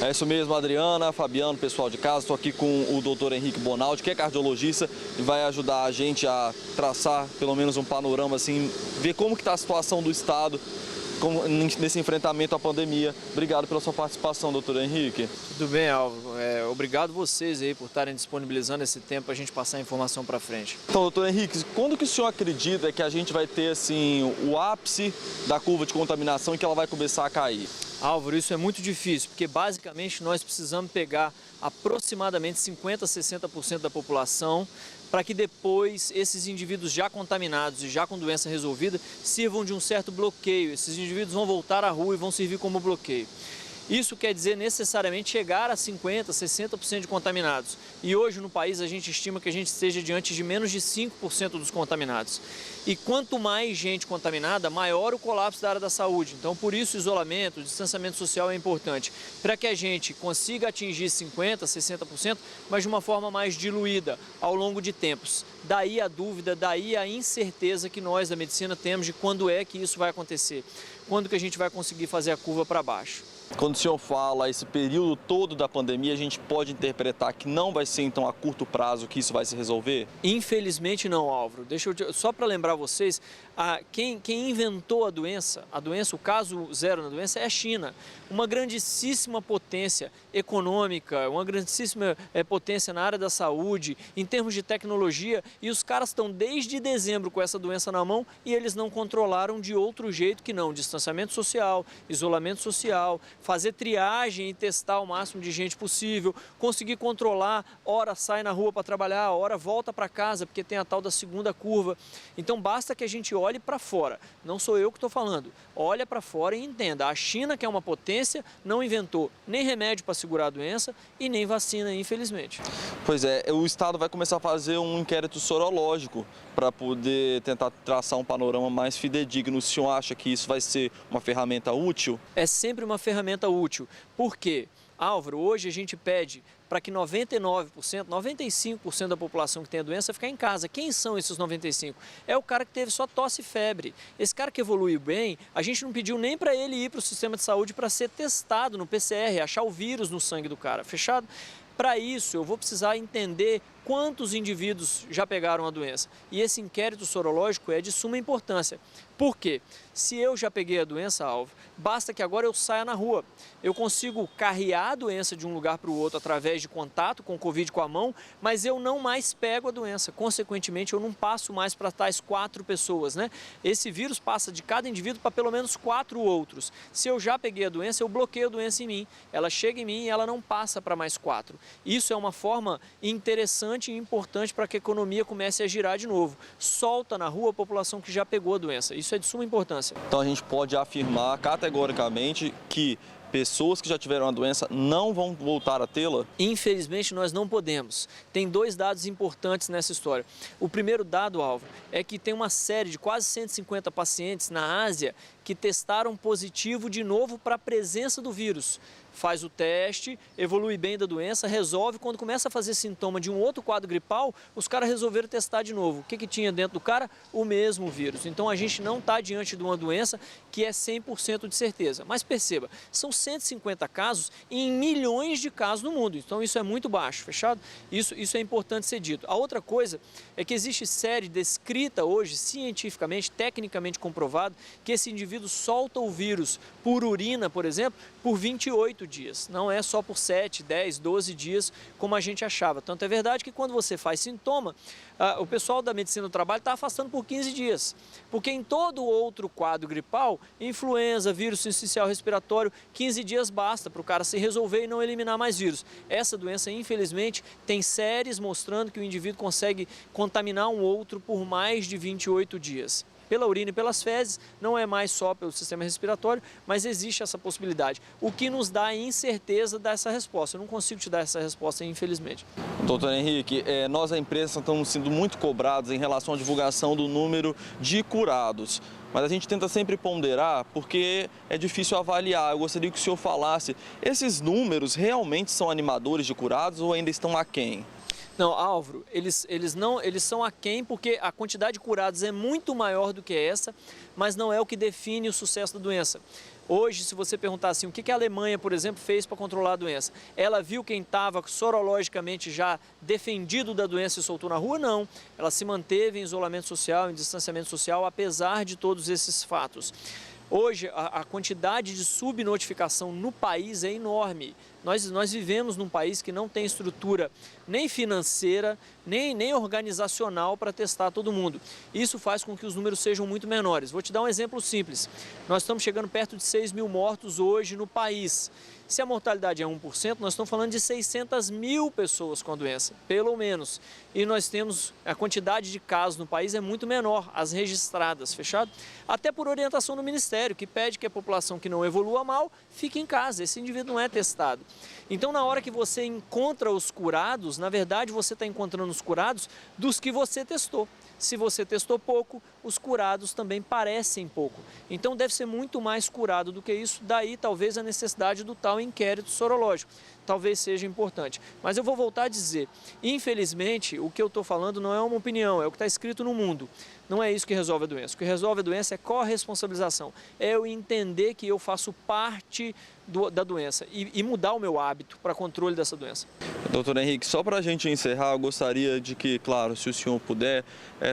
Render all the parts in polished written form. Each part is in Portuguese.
É isso mesmo, Adriana, Fabiano, pessoal de casa. Estou aqui com o Dr. Henrique Bonaldi, que é cardiologista e vai ajudar a gente a traçar pelo menos um panorama, assim, ver como que está a situação do estado nesse enfrentamento à pandemia. Obrigado pela sua participação, doutor Henrique. Tudo bem, Álvaro. Obrigado vocês aí por estarem disponibilizando esse tempo para a gente passar a informação para frente. Então, doutor Henrique, quando que o senhor acredita que a gente vai ter, assim, o ápice da curva de contaminação e que ela vai começar a cair? Álvaro, isso é muito difícil, porque basicamente nós precisamos pegar aproximadamente 50% a 60% da população para que depois esses indivíduos já contaminados e já com doença resolvida sirvam de um certo bloqueio. Esses indivíduos vão voltar à rua e vão servir como bloqueio. Isso quer dizer necessariamente chegar a 50%, 60% de contaminados. E hoje no país a gente estima que a gente esteja diante de menos de 5% dos contaminados. E quanto mais gente contaminada, maior o colapso da área da saúde. Então, por isso, o isolamento, o distanciamento social é importante. Para que a gente consiga atingir 50%, 60%, mas de uma forma mais diluída ao longo de tempos. Daí a dúvida, daí a incerteza que nós da medicina temos de quando é que isso vai acontecer. Quando que a gente vai conseguir fazer a curva para baixo. Quando o senhor fala esse período todo da pandemia, a gente pode interpretar que não vai ser, então, a curto prazo que isso vai se resolver? Infelizmente não, Álvaro. Só para lembrar vocês, quem inventou a doença, o caso zero na doença é a China. Uma grandíssima potência econômica, uma grandíssima potência na área da saúde, em termos de tecnologia, e os caras estão desde dezembro com essa doença na mão e eles não controlaram de outro jeito que não. Distanciamento social, isolamento social, fazer triagem e testar o máximo de gente possível, conseguir controlar, hora sai na rua para trabalhar, hora volta para casa, porque tem a tal da segunda curva. Então basta que a gente olhe para fora, não sou eu que estou falando, olha para fora e entenda, a China, que é uma potência, não inventou nem remédio para segurar a doença e nem vacina, infelizmente. Pois é, o Estado vai começar a fazer um inquérito sorológico para poder tentar traçar um panorama mais fidedigno. O senhor acha que isso vai ser uma ferramenta útil? É sempre uma ferramenta útil. Por quê? Álvaro, hoje a gente pede para que 99%, 95% da população que tem a doença ficar em casa. Quem são esses 95%? É o cara que teve só tosse e febre. Esse cara que evoluiu bem, a gente não pediu nem para ele ir para o sistema de saúde para ser testado no PCR, achar o vírus no sangue do cara, fechado? Para isso, eu vou precisar entender quantos indivíduos já pegaram a doença. E esse inquérito sorológico é de suma importância. Por quê? Se eu já peguei a doença, Álvaro, basta que agora eu saia na rua. Eu consigo carrear a doença de um lugar para o outro através de contato com o Covid com a mão, mas eu não mais pego a doença. Consequentemente, eu não passo mais para tais 4 pessoas, né? Esse vírus passa de cada indivíduo para pelo menos 4 outros. Se eu já peguei a doença, eu bloqueio a doença em mim. Ela chega em mim e ela não passa para mais 4. Isso é uma forma interessante e importante para que a economia comece a girar de novo. Solta na rua a população que já pegou a doença. Isso é de suma importância. Então a gente pode afirmar categoricamente que pessoas que já tiveram a doença não vão voltar a tê-la? Infelizmente, nós não podemos. Tem 2 dados importantes nessa história. O primeiro dado, Álvaro, é que tem uma série de quase 150 pacientes na Ásia que testaram positivo de novo para a presença do vírus. Faz o teste, evolui bem da doença, resolve. Quando começa a fazer sintoma de um outro quadro gripal, os caras resolveram testar de novo. O que tinha dentro do cara? O mesmo vírus. Então a gente não está diante de uma doença que é 100% de certeza. Mas perceba, são 150 casos em milhões de casos no mundo. Então isso é muito baixo, fechado? Isso é importante ser dito. A outra coisa é que existe série descrita hoje, cientificamente, tecnicamente comprovado, que esse indivíduo solta o vírus por urina, por exemplo, por 28 dias. Não é só por 7, 10, 12 dias como a gente achava. Tanto é verdade que quando você faz sintoma, o pessoal da medicina do trabalho está afastando por 15 dias. Porque em todo outro quadro gripal, influenza, vírus sincicial respiratório, 15 dias basta para o cara se resolver e não eliminar mais vírus. Essa doença, infelizmente, tem séries mostrando que o indivíduo consegue contaminar um outro por mais de 28 dias. Pela urina e pelas fezes, não é mais só pelo sistema respiratório, mas existe essa possibilidade. O que nos dá a incerteza dessa resposta. Eu não consigo te dar essa resposta, infelizmente. Doutor Henrique, nós, a imprensa, estamos sendo muito cobrados em relação à divulgação do número de curados. Mas a gente tenta sempre ponderar porque é difícil avaliar. Eu gostaria que o senhor falasse, esses números realmente são animadores de curados ou ainda estão aquém? Não, Álvaro, eles são aquém porque a quantidade de curados é muito maior do que essa, mas não é o que define o sucesso da doença. Hoje, se você perguntar assim, o que a Alemanha, por exemplo, fez para controlar a doença? Ela viu quem estava sorologicamente já defendido da doença e soltou na rua? Não. Ela se manteve em isolamento social, em distanciamento social, apesar de todos esses fatos. Hoje, a quantidade de subnotificação no país é enorme. Nós vivemos num país que não tem estrutura nem financeira, nem organizacional para testar todo mundo. Isso faz com que os números sejam muito menores. Vou te dar um exemplo simples. Nós estamos chegando perto de 6 mil mortos hoje no país. Se a mortalidade é 1%, nós estamos falando de 600 mil pessoas com a doença, pelo menos. E nós temos, a quantidade de casos no país é muito menor, as registradas, fechado? Até por orientação do Ministério, que pede que a população que não evolua mal fique em casa, esse indivíduo não é testado. Então, na hora que você encontra os curados, na verdade você está encontrando os curados dos que você testou. Se você testou pouco, os curados também parecem pouco. Então deve ser muito mais curado do que isso, daí talvez a necessidade do tal inquérito sorológico. Talvez seja importante. Mas eu vou voltar a dizer, infelizmente, o que eu estou falando não é uma opinião, é o que está escrito no mundo. Não é isso que resolve a doença. O que resolve a doença é corresponsabilização. É eu entender que eu faço parte da doença e mudar o meu hábito para controle dessa doença. Doutor Henrique, só para a gente encerrar, eu gostaria de que, claro, se o senhor puder,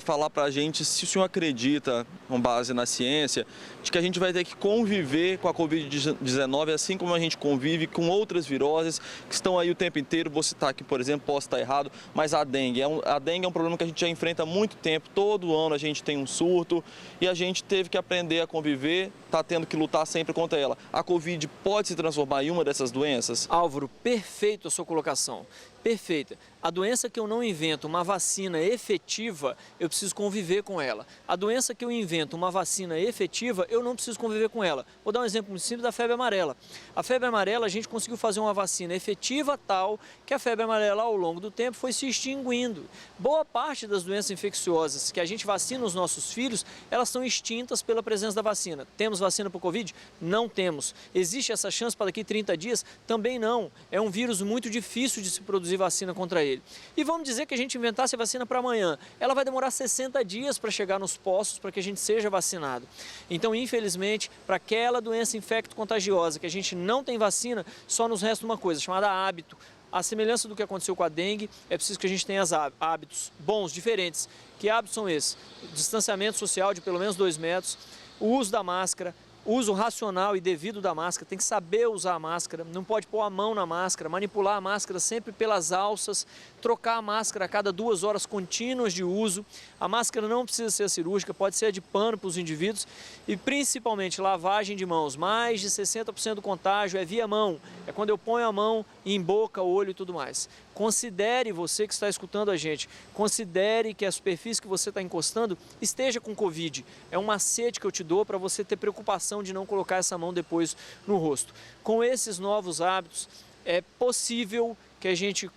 falar para a gente se o senhor acredita, com base na ciência, de que a gente vai ter que conviver com a Covid-19, assim como a gente convive com outras viroses que estão aí o tempo inteiro. Vou citar aqui, por exemplo, posso estar errado, mas a dengue. A dengue é um problema que a gente já enfrenta há muito tempo. Todo ano a gente tem um surto e a gente teve que aprender a conviver, está tendo que lutar sempre contra ela. A Covid pode se transformar em uma dessas doenças? Álvaro, perfeito a sua colocação. Perfeita. A doença que eu não invento uma vacina efetiva, eu preciso conviver com ela. A doença que eu invento uma vacina efetiva, eu não preciso conviver com ela. Vou dar um exemplo muito simples da febre amarela. A febre amarela, a gente conseguiu fazer uma vacina efetiva tal que a febre amarela, ao longo do tempo, foi se extinguindo. Boa parte das doenças infecciosas que a gente vacina os nossos filhos, elas são extintas pela presença da vacina. Temos vacina para o Covid? Não temos. Existe essa chance para daqui 30 dias? Também não. É um vírus muito difícil de se produzir vacina contra ele. E vamos dizer que a gente inventasse a vacina para amanhã. Ela vai demorar 60 dias para chegar nos postos para que a gente seja vacinado. Então, infelizmente, para aquela doença infecto-contagiosa que a gente não tem vacina, só nos resta uma coisa, chamada hábito. A semelhança do que aconteceu com a dengue, é preciso que a gente tenha hábitos bons, diferentes. Que hábitos são esses? Distanciamento social de pelo menos 2 metros, o uso da máscara, uso racional e devido da máscara, tem que saber usar a máscara, não pode pôr a mão na máscara, manipular a máscara sempre pelas alças, trocar a máscara a cada 2 horas contínuas de uso. A máscara não precisa ser cirúrgica, pode ser de pano para os indivíduos e principalmente lavagem de mãos. Mais de 60% do contágio é via mão, é quando eu ponho a mão em boca, olho e tudo mais. Considere, você que está escutando a gente, considere que a superfície que você está encostando esteja com Covid. É um macete que eu te dou para você ter preocupação de não colocar essa mão depois no rosto. Com esses novos hábitos, é possível que a gente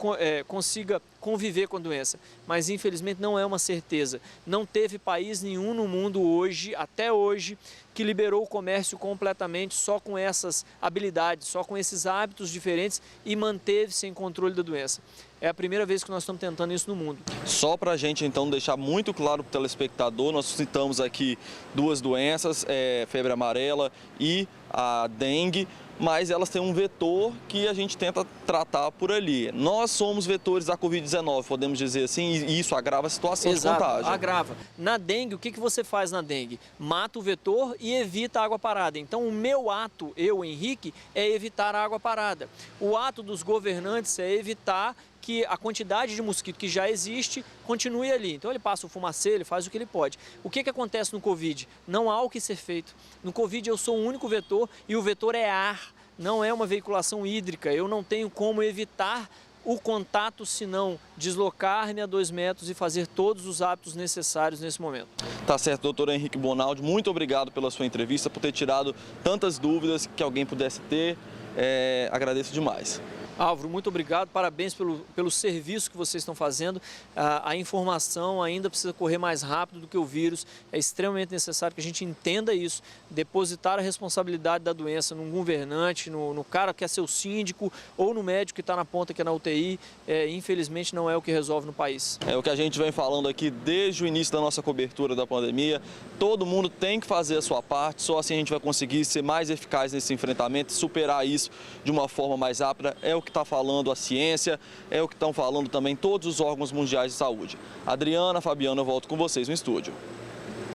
consiga conviver com a doença, mas infelizmente não é uma certeza. Não teve país nenhum no mundo hoje, até hoje, que liberou o comércio completamente só com essas habilidades, só com esses hábitos diferentes e manteve-se em controle da doença. É a primeira vez que nós estamos tentando isso no mundo. Só para a gente então deixar muito claro para o telespectador, nós citamos aqui 2 doenças, febre amarela e a dengue, mas elas têm um vetor que a gente tenta tratar por ali. Nós somos vetores da Covid-19, podemos dizer assim, e isso agrava a situação de contágio. Agrava. Na dengue, o que você faz na dengue? Mata o vetor e evita a água parada. Então, o meu ato, eu, Henrique, é evitar a água parada. O ato dos governantes é evitar que a quantidade de mosquito que já existe continue ali. Então ele passa o fumacê, ele faz o que ele pode. O que acontece no Covid? Não há o que ser feito. No Covid eu sou o único vetor e o vetor é ar, não é uma veiculação hídrica. Eu não tenho como evitar o contato, senão deslocar-me a 2 metros e fazer todos os hábitos necessários nesse momento. Tá certo, doutor Henrique Bonaldi, muito obrigado pela sua entrevista, por ter tirado tantas dúvidas que alguém pudesse ter. Agradeço demais. Álvaro, muito obrigado, parabéns pelo serviço que vocês estão fazendo. A informação ainda precisa correr mais rápido do que o vírus, é extremamente necessário que a gente entenda isso, depositar a responsabilidade da doença num governante, no cara que é seu síndico ou no médico que está na ponta, que é na UTI, infelizmente não é o que resolve no país. É o que a gente vem falando aqui desde o início da nossa cobertura da pandemia, todo mundo tem que fazer a sua parte, só assim a gente vai conseguir ser mais eficaz nesse enfrentamento, superar isso de uma forma mais rápida, é o que está falando a ciência, é o que estão falando também todos os órgãos mundiais de saúde. Adriana, Fabiana, eu volto com vocês no estúdio.